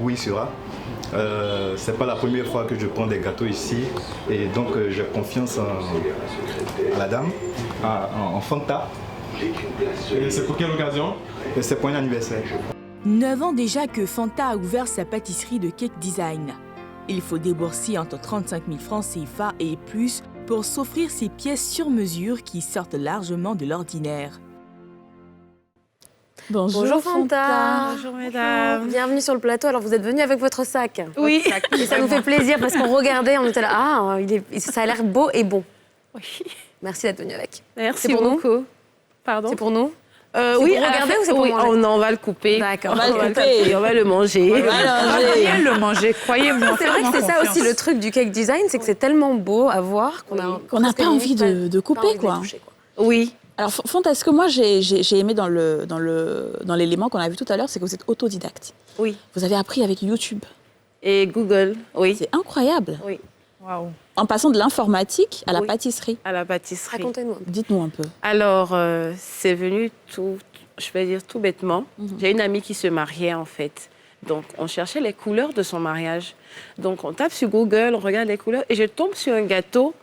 goût y sera. C'est pas la première fois que je prends des gâteaux ici et donc j'ai confiance à la dame, en Fanta. Et c'est pour quelle occasion? C'est pour un anniversaire. 9 ans déjà que Fanta a ouvert sa pâtisserie de cake design. Il faut débourser entre 35 000 francs CFA et plus pour s'offrir ces pièces sur mesure qui sortent largement de l'ordinaire. Bonjour Fanta. Bonjour mesdames. Bienvenue sur le plateau. Alors vous êtes venue avec votre sac. Oui. Et ça nous fait plaisir parce qu'on regardait, on était là, ça a l'air beau et bon. Oui. Merci d'être venue avec. Merci C'est pour nous beaucoup. Pardon? C'est pour nous? Oui, pour regarder ou c'est pour oui, manger? on va le couper. D'accord. On va le couper et on va le manger. On va bien le manger, croyez-moi. C'est vrai que c'est ça aussi le truc du cake design, c'est que c'est tellement beau à voir qu'on n'a pas envie de couper, quoi. Toucher, quoi. Oui. Alors, Fanta, ce que moi j'ai aimé dans l'élément qu'on a vu tout à l'heure, c'est que vous êtes autodidacte. Oui. Vous avez appris avec YouTube. Et Google, oui. C'est incroyable. Oui. Waouh. En passant de l'informatique à la Oui. pâtisserie. À la pâtisserie. Racontez-nous un peu. Dites-nous un peu. Alors, c'est venu je vais dire tout bêtement. J'ai une amie qui se mariait en fait. Donc, on cherchait les couleurs de son mariage. Donc, on tape sur Google, on regarde les couleurs et je tombe sur un gâteau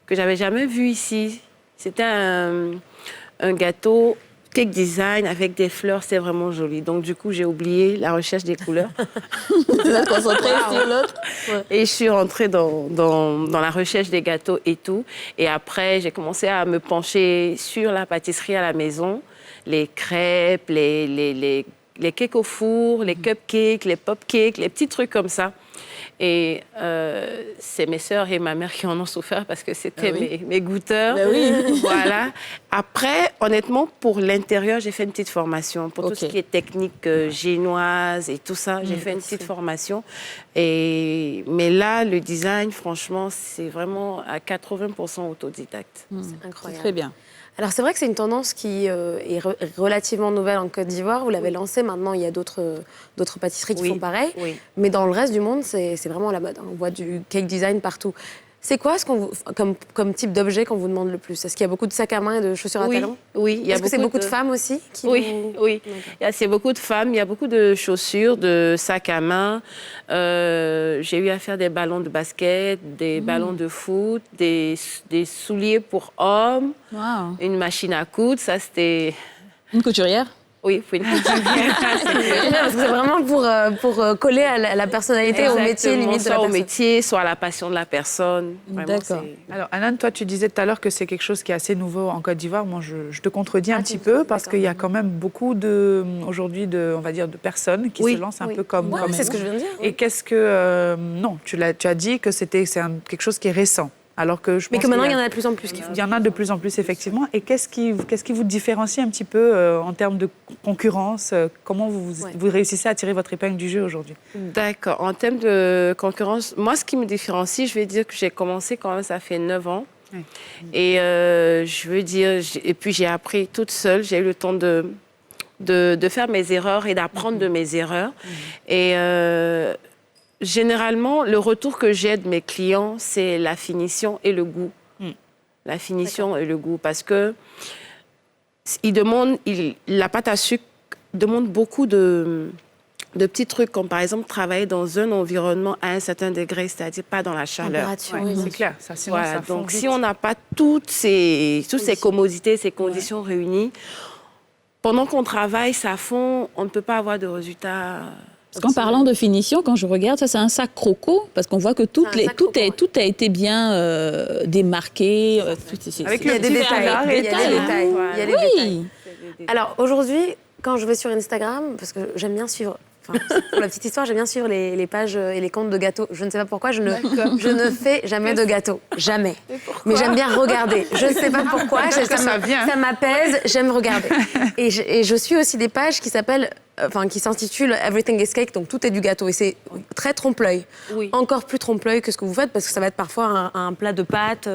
que j'avais jamais vu ici. C'était un gâteau cake design avec des fleurs, c'est vraiment joli. Donc, du coup, j'ai oublié la recherche des couleurs. Vous êtes concentré sur l'autre. Et je suis rentrée dans la recherche des gâteaux et tout. Et après, j'ai commencé à me pencher sur la pâtisserie à la maison, les crêpes, les cakes au four, les cupcakes, les popcakes, les petits trucs comme ça. Et c'est mes sœurs et ma mère qui en ont souffert parce que c'était mes goûteurs. Ben oui. Voilà. Après, honnêtement, pour l'intérieur, j'ai fait une petite formation. Pour tout ce qui est technique génoise et tout ça, j'ai fait une petite formation. Mais là, le design, franchement, c'est vraiment à 80% autodidacte. C'est incroyable. Très bien. Alors c'est vrai que c'est une tendance qui est relativement nouvelle en Côte d'Ivoire. Vous l'avez lancée, maintenant il y a d'autres pâtisseries qui font pareil. Oui. Mais dans le reste du monde, c'est vraiment à la mode. On voit du cake design partout. C'est quoi comme type d'objet qu'on vous demande le plus? Est-ce qu'il y a beaucoup de sacs à main et de chaussures à talons? Oui. Est-ce que c'est beaucoup de femmes aussi qui Oui. C'est beaucoup de femmes, il y a beaucoup de chaussures, de sacs à main. J'ai eu à faire des ballons de basket, des ballons de foot, des souliers pour hommes, une machine à coudre. Ça, c'était... Une couturière? Oui, pour une couturière. C'est vraiment pour coller à la personnalité, au métier limite de la soit au personne. métier, soit à la passion de la personne. Vraiment, D'accord. Alors, Anan, toi, tu disais tout à l'heure que c'est quelque chose qui est assez nouveau en Côte d'Ivoire. Moi, je te contredis un petit peu parce qu'il y a quand même beaucoup aujourd'hui on va dire, de personnes qui se lancent un peu comme c'est ce que je viens de dire. Et qu'est-ce que... non, tu as dit que c'est quelque chose qui est récent. Alors que je pense Mais que maintenant, il y en a de plus en plus qui font. Il y en a de plus en plus, effectivement. Et qu'est-ce qui vous différencie un petit peu en termes de concurrence? Comment vous réussissez à tirer votre épingle du jeu aujourd'hui? D'accord. En termes de concurrence, moi, ce qui me différencie, je vais dire que j'ai commencé quand même, ça fait 9 ans. Oui. Et je veux dire, et puis j'ai appris toute seule. J'ai eu le temps de faire mes erreurs et d'apprendre de mes erreurs. Et... généralement, le retour que j'ai de mes clients, c'est la finition et le goût. La finition et le goût. Parce que la pâte à sucre demande beaucoup de petits trucs, comme par exemple travailler dans un environnement à un certain degré, c'est-à-dire pas dans la chaleur. C'est clair. Ça, sinon, Voilà, ça fond donc vite. si on n'a pas toutes ces commodités, ces conditions réunies, pendant qu'on travaille, ça fond, on ne peut pas avoir de résultats. Parce qu'en parlant de finition, quand je regarde, ça c'est un sac croco, parce qu'on voit que tout a été bien démarqué. Avec Il y a des détails. Il y a des détails. Oui. Il y a des détails. Alors aujourd'hui, quand je vais sur Instagram, parce que j'aime bien suivre, pour la petite histoire, j'aime bien suivre les pages et les comptes de gâteaux. Je ne sais pas pourquoi, je ne fais jamais de gâteaux. Jamais. Mais j'aime bien regarder. Je ne sais pas pourquoi. Ça m'apaise, j'aime regarder. Et je suis aussi des pages qui s'intitulent Everything is Cake, donc tout est du gâteau. Et c'est très trompe-l'œil. Oui. Encore plus trompe-l'œil que ce que vous faites, parce que ça va être parfois un plat de pâtes,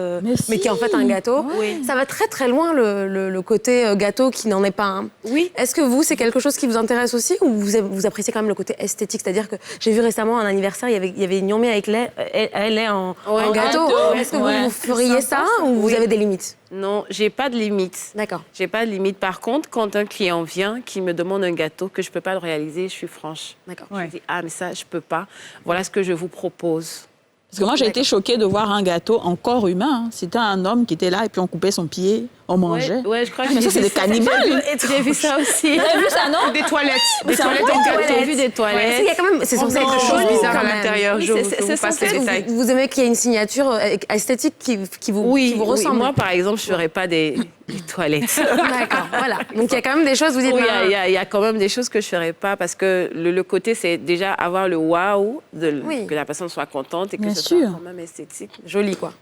Mais qui est en fait un gâteau. Oui. Ça va très très loin le côté gâteau qui n'en est pas un. Oui. Est-ce que c'est quelque chose qui vous intéresse aussi, ou vous appréciez quand même le côté esthétique? C'est-à-dire que j'ai vu récemment un anniversaire, il y avait une gnômée avec lait en gâteau. gâteau. Est-ce que vous feriez ça, ou vous avez des limites? Non, j'ai pas de limite. D'accord. J'ai pas de limite. Par contre, quand un client vient qui me demande un gâteau que je peux pas le réaliser, je suis franche. D'accord. Je dis mais ça je peux pas. Voilà ce que je vous propose. Parce que moi, j'ai été choquée de voir un gâteau encore humain. C'était un homme qui était là et puis on coupait son pied, on mangeait. Ouais, je crois que mais ça, c'est des cannibales. J'ai vu ça aussi. Vous avez vu ça, non? Des toilettes. Des C'est toilettes un en bon gâteau. J'ai vu des toilettes. Il y a quand même, c'est censé Encore être des choses joli bizarres quand à même. l'intérieur. Oui, Je c'est vous passe les censé- détails. Vous aimez qu'il y ait une signature esthétique qui vous ressemble. Moi, par exemple, je ferais pas des toilettes. D'accord, voilà. Donc il y a quand même des choses, vous dites. Oui, non, il y a quand même des choses que je ferais pas parce que le côté, c'est déjà avoir le waouh, Oui. que la personne soit contente et que Bien ce soit sûr. quand même esthétique. joli quoi.